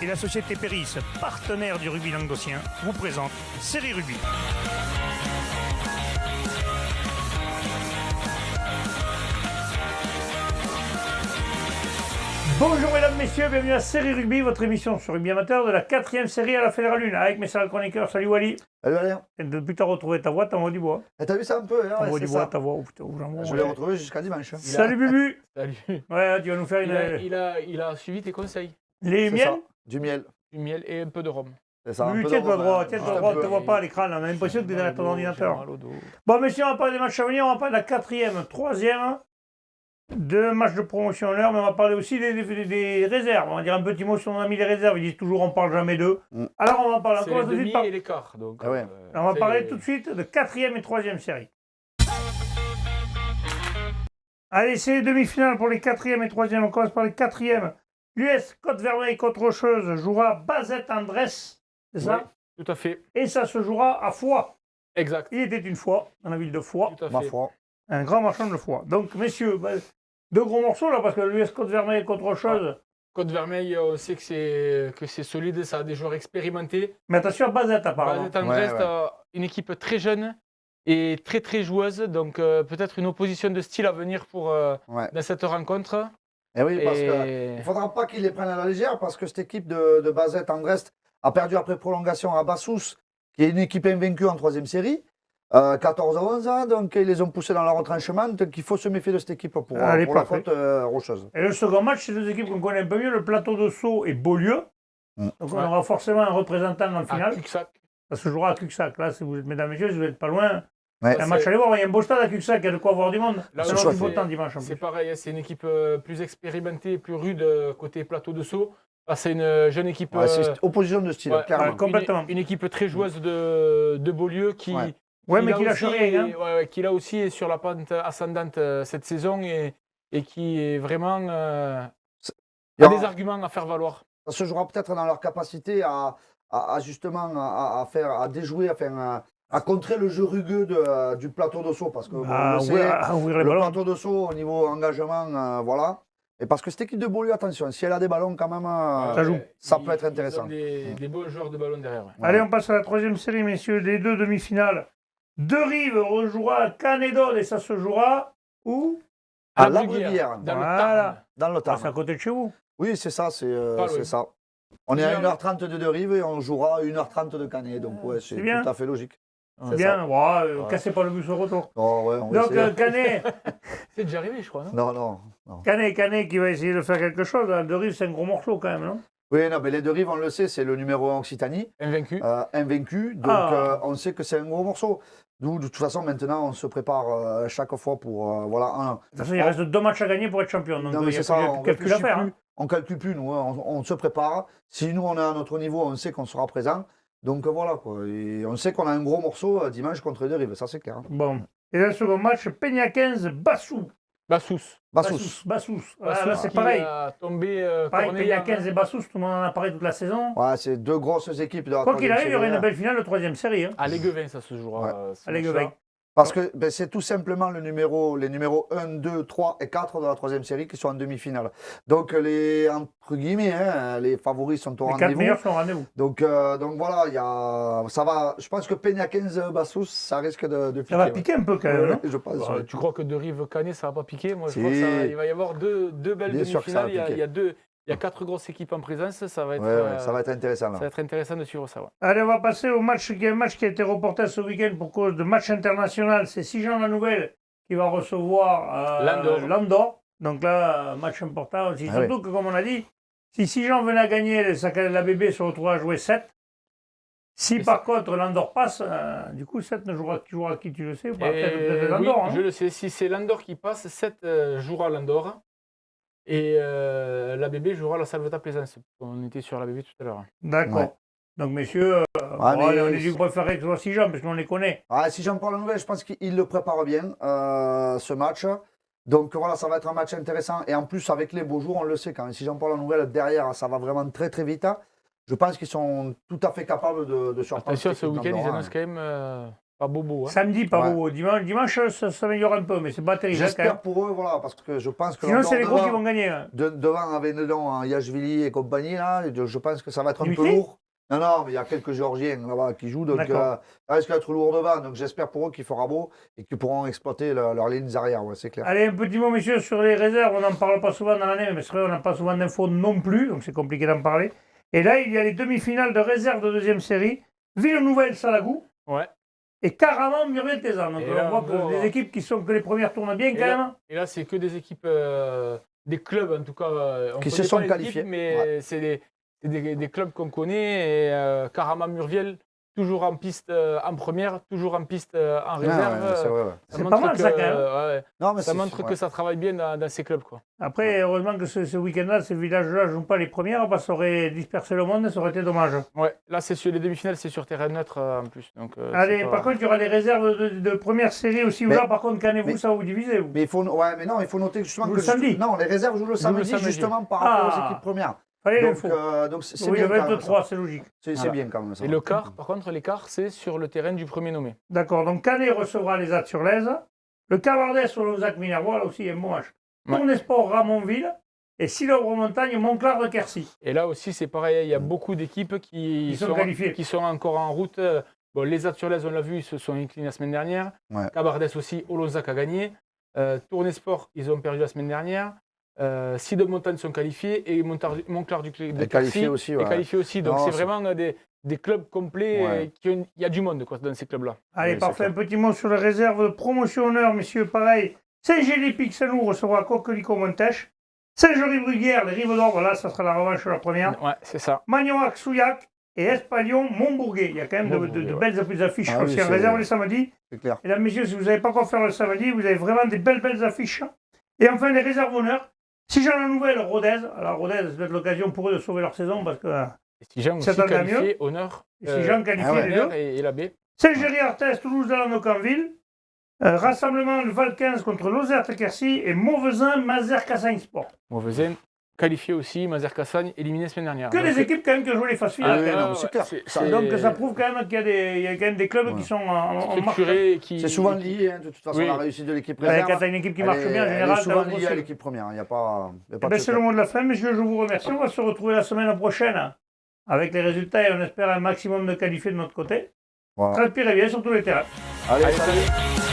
et la société Péris, partenaire du rugby languedocien, vous présente Série Rugby. Bonjour mesdames, messieurs, bienvenue à Série Rugby, votre émission sur rugby amateur de la 4e série à la Fédérale 1, avec mes salles chroniqueurs. Salut Wally. Salut Valère. Et depuis que tu as retrouvé ta voix, t'envoies du bois. Et t'as vu ça un peu hein, T'envoies ouais, du c'est bois, ça. ta voix. Oh, putain, oh, Je l'ai retrouvé jusqu'à dimanche. Salut Bubu. Salut. Ouais, tu vas nous faire une... Il a suivi tes conseils. Les C'est miels. ça. Du miel. Du miel et un peu de rhum. C'est ça. Bubu, tiens-toi droit, on ne te voit pas à l'écran, là. On a l'impression que tu es derrière ton ordinateur. Bon, messieurs, on va parler des matchs à venir, on va parler de la 4e, 3e, deux matchs de promotion en l'heure, mais on va parler aussi des réserves. On va dire un petit mot sur nos amis les réserves. Ils disent toujours on parle jamais d'eux. Alors on va parler C'est encore les demi et les quarts. Donc, Ah ouais. on va parler tout de suite de 4e et 3e série. Allez, c'est les demi-finales pour les 4e et 3e. On commence par les 4e. L'US Côte-Vermeille contre Rocheuse jouera Bazette-Andresse, c'est ça? Oui, tout à fait. Et ça se jouera à Foix. Exact. Il était une fois dans la ville de Foix. Tout à Ma fait. foi. Un grand marchand de Foix. Donc, messieurs, deux gros morceaux là, parce que l'US Côte-Vermeille contre Rocheuse. Côte-Vermeille, on sait que c'est solide, ça a des joueurs expérimentés. Mais attention à Bazette apparemment. Bazette-Andrest, Ouais. une équipe très jeune et très très joueuse. Donc peut-être une opposition de style à venir dans cette rencontre. Et oui, parce qu'il ne faudra pas qu'ils les prennent à la légère, parce que cette équipe de Bazette en Brest a perdu après prolongation à Bassous, qui est une équipe invaincue en 3e série. 14 à 11 ans, donc ils les ont poussés dans leur retranchement. Donc il faut se méfier de cette équipe pour la faute rocheuse. Et le second match, c'est deux équipes qu'on connaît un peu mieux, le Plateau de Sceaux et Beaulieu. Donc on aura forcément un représentant en finale. Cuxac. Ça se jouera à Cuxac. Là, si vous êtes, mesdames et messieurs, si vous n'êtes pas loin, Ouais. un match à aller voir. Il y a un beau stade à Cuxac, il y a de quoi voir du monde. Là, C'est chouette. du beau temps dimanche en C'est plus. pareil, c'est une équipe plus expérimentée, plus rude côté Plateau de Sceaux. C'est une jeune équipe. Ouais, c'est opposition de style, ouais, clairement. ouais, complètement. Une équipe très joueuse de Beaulieu qui. Ouais, mais là qui lâche aussi rien. Hein. qui là aussi est sur la pente ascendante cette saison et qui est vraiment a des arguments à faire valoir. Ça se jouera peut-être dans leur capacité à justement à déjouer, à contrer le jeu rugueux du Plateau de Sceaux, parce que bon, on le sait, à ouvrir les le ballons. Plateau de Sceaux au niveau engagement, voilà. Et parce que cette équipe de Beaulieu, attention, si elle a des ballons quand même, Ça joue. ça peut être intéressant. Ils ont des bons joueurs de ballon derrière. Ouais. Allez, on passe à la 3e série, messieurs, les deux demi-finales. Deux-Rives rejouera à Canédol et ça se jouera où? À la la Bruguière, Bruguière, dans le Voilà. Tarn. dans le Ah, Tarn. c'est à côté de chez vous. Oui, c'est ça, c'est Pas loin. ça. On est à Bien. 1h30 de Rive et on jouera à 1h30 de Canet, donc ouais, c'est bien. tout à fait logique. C'est bien, cassez pas le bus au retour. Oh, ouais, on va Donc essayer. Canet, C'est déjà arrivé, je crois, non? Non. Canet qui va essayer de faire quelque chose. Hein. Deux-Rives, c'est un gros morceau quand même, non? Oui, non, mais les deux Rives, on le sait, c'est le numéro 1 Occitanie, Invaincu. invaincu, donc on sait que c'est un gros morceau. Nous, de toute façon, maintenant, on se prépare chaque fois pour, voilà. De toute façon, il reste 2 matchs à gagner pour être champion. Donc Non, il mais n'y c'est a ça, plus on de calcul à réfléchit faire. plus, Hein. on calcule plus, nous, hein, on se prépare. Si nous, on est à notre niveau, on sait qu'on sera présent. Donc voilà, quoi. Et on sait qu'on a un gros morceau dimanche contre les deux Rives, ça c'est clair. Hein. Bon. Et là, le second match, Peña 15, Bassous. Bassous. Bassous. Ah, là, c'est qui pareil. a tombé Pareil, Cornélien, Peña 15 et Bassous, tout le monde en a parlé toute la saison. Ouais, c'est deux grosses équipes de la Quoi qu'il troisième arrive, il y aurait série, une belle finale de 3e série. Hein. À Léguevin, ça se jouera. Ouais. ce À Léguevin. match-là. Parce que c'est tout simplement les numéros 1, 2, 3 et 4 de la troisième série qui sont en demi-finale. Donc entre guillemets, hein, les favoris sont au Les 4 rendez-vous. meilleurs sont au rendez-vous. Donc voilà, ça va. Je pense que Peña 15 Bassous, ça risque de piquer. Ça va piquer un peu quand même. Ouais, non je pense. Bah, ouais. tu crois que de Rive-Canet, ça va pas piquer? Moi, je Si. crois qu'il va y avoir deux belles Bien sûr que ça va demi-finales. piquer. Il y a 4 grosses équipes en présence. Ça va être, Ouais, ça va être intéressant. Là. ça va être intéressant de suivre ça. Ouais. Allez, on va passer au match qui a été reporté ce week-end pour cause de match international. C'est Sijan-la-Nouvelle qui va recevoir Landor. Donc là, match important aussi. Surtout que, comme on a dit, si Sijan venait à gagner, la BB se retrouvera à jouer 7. Si par contre Landor passe, du coup 7 ne jouera qui, tu le sais ou pas? Peut-être Landor. Oui, je le sais. Si c'est Landor qui passe, 7 jouera Landor. Et la BB jouera la Salvetat Plaisance. On était sur la BB tout à l'heure. D'accord. Ouais. Donc messieurs, mais on est du préféré que ce soit Sijan parce qu'on les connaît. Si j'en parle la nouvelle, je pense qu'il le prépare bien, ce match. Donc voilà, ça va être un match intéressant. Et en plus, avec les beaux jours, on le sait quand même. Si j'en parle la nouvelle, derrière, ça va vraiment très très vite. Je pense qu'ils sont tout à fait capables de surprendre. Attention, cette ce équipe week-end, ils d'Andorre, annoncent quand même Pas bobo. Hein. Samedi, pas bobo. Dimanche, ça s'améliore un peu, mais c'est pas terrible. J'espère pour eux, voilà, parce que je pense que... Sinon, c'est les gros qui vont gagner. Hein. Devant, avec dedans Yashvili et compagnie, là, je pense que ça va être un peu lourd. Non, mais il y a quelques Géorgiens là-bas qui jouent, donc ça risque d'être lourd devant. Donc j'espère pour eux qu'il fera beau et qu'ils pourront exploiter leurs lignes arrière, ouais, c'est clair. Allez, un petit mot, messieurs, sur les réserves. On n'en parle pas souvent dans l'année, mais c'est vrai, on n'a pas souvent d'infos non plus, donc c'est compliqué d'en parler. Et là, il y a les demi-finales de réserve de deuxième série. Villeneuve-Salagou. Ouais. Et Caraman-Muriel-Tézan. Donc on voit que des équipes que les premières tournent bien quand même. Et là, c'est que des équipes, des clubs en tout cas. Qui se sont qualifiés. Mais c'est des clubs qu'on connaît. Et Caraman-Muriel, toujours en piste en première, toujours en piste en réserve. C'est pas mal ça quand même. Non, mais ça montre que ça travaille bien dans ces clubs. Quoi. Après, heureusement que ce week-end-là, ces villages-là ne jouent pas les premières, parce que ça aurait dispersé le monde, ça aurait été dommage. Ouais, là, c'est sur les demi-finales, c'est sur terrain neutre en plus. Donc, allez, par contre, il y aura les réserves de première série aussi. Là, par contre, qu'en-vous, ça va vous diviser. Mais il faut noter justement que le samedi. Non, les réserves jouent le samedi justement par rapport aux équipes premières. Fallait l'info. Donc c'est bien. Le 23, c'est logique. C'est bien quand même ça. Et le quart, par contre, l'écart, c'est sur le terrain du premier nommé. D'accord, donc Canet recevra les As sur l'Aise. Le Cavardès sur le Lauzac Minervois, là aussi, il y a un bon match. Tournesport Ramonville. Et Silobre-Montagne, Montclar de Quercy. Et là aussi, c'est pareil, il y a beaucoup d'équipes qui sont encore en route. Bon, les As sur l'Aise, on l'a vu, ils se sont inclinés la semaine dernière. Cavardès aussi, Lauzac a gagné. Tournesport, ils ont perdu la semaine dernière. Silobre-Montagne sont qualifiés et Montclar de Quercy qualifié aussi. est qualifié aussi. Donc c'est vraiment des clubs complets. Il y a du monde dans ces clubs-là. Allez, parfait. Un petit mot sur les réserves de promotion honneur, messieurs. Pareil, Saint-Gély-Pixelou recevra Coquelicot-Montèche. Saint-Jory-Bruguière, les Rives d'Or, là, ça sera la revanche de la première. Ouais, c'est ça. Magnoac-Souillac et Espalion-Montbourguet. Il y a quand même de belles affiches aussi en réserve les samedis. C'est clair. Et là, messieurs, si vous n'avez pas quoi faire le samedi, vous avez vraiment des belles affiches. Et enfin, les réserves honneur. Si j'en ai une nouvelle, Rodez. Alors, Rodez, ça doit être l'occasion pour eux de sauver leur saison parce que. Si Jean aussi qualifié, honneur. Si Jean qualifié les deux. Et la B. Saint-Géry-Arthez, Toulouse-Daland-Canville. Rassemblement le Val 15 contre Lozère-Quercy et Mauvezin-Mazères-Cassagne Sport. Mauvezin qualifié aussi, Mazères-Cassagne éliminé la semaine dernière. Que des équipes quand même qui ont joué les phases finales. C'est clair. Donc ça prouve quand même qu'il y a quand même des clubs qui sont en marche. C'est souvent lié, de toute façon, la réussite de l'équipe réserve. Quand tu as une équipe qui marche bien, en général, c'est souvent lié à l'équipe première. Il n'y a pas c'est le mot de la fin, messieurs, je vous remercie. On va se retrouver la semaine prochaine avec les résultats et on espère un maximum de qualifiés de notre côté. Très pire et bien sur tous les terrains. Allez, salut.